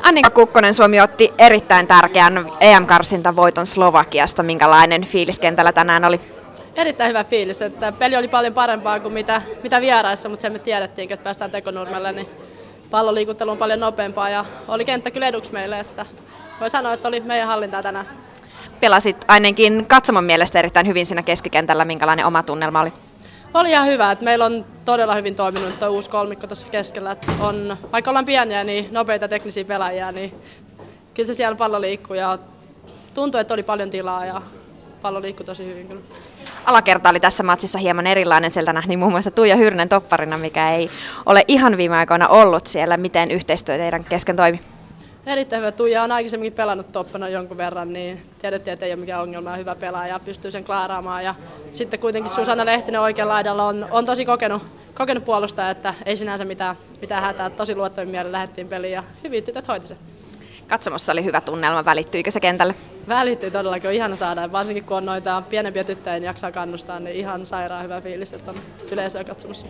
Annika Kukkonen, Suomi otti erittäin tärkeän EM-karsintavoiton Slovakiasta. Minkälainen fiilis kentällä tänään oli? Erittäin hyvä fiilis, että peli oli paljon parempaa kuin mitä vieraissa, mutta sen me tiedettiin, että päästään tekonurmelle, niin palloliikuttelu on paljon nopeampaa ja oli kenttä kyllä eduksi meille, että voi sanoa, että oli meidän hallintaa tänään. Pelasit ainakin katsomon mielestä erittäin hyvin siinä keskikentällä. Minkälainen oma tunnelma oli? Oli ihan hyvä, että meillä on todella hyvin toiminut tuo uusi kolmikko tuossa keskellä. Että vaikka ollaan pieniä, niin nopeita teknisiä pelaajia, niin kyllä se siellä pallo liikkuu ja tuntui, että oli paljon tilaa ja pallo liikkui tosi hyvin kyllä. Alakerta oli tässä matsissa hieman erilainen. Sieltä nähtiin muun muassa Tuija Hyrnen topparina, mikä ei ole ihan viime aikoina ollut siellä. Miten yhteistyö teidän kesken toimi? Erittäin hyvä. Tuija on aikaisemminkin pelannut toppana jonkun verran, niin tiedettiin, että ei ole mikään ongelma ja hyvä pelaaja ja pystyy sen klaaraamaan. Ja sitten kuitenkin Susanna Lehtinen oikealla laidalla on tosi kokenut puolustaja, että ei sinänsä mitään hätää. Tosi luottavin mielellä lähdettiin peliin ja hyvin tytöt hoiti se. Katsomossa oli hyvä tunnelma. Välittyykö se kentälle? Välittyy todellakin. On ihana saada. Varsinkin kun on noita pienempiä tyttöjä, niin jaksaa kannustaa, niin ihan sairaan hyvä fiilis, että on yleisöä katsomassa.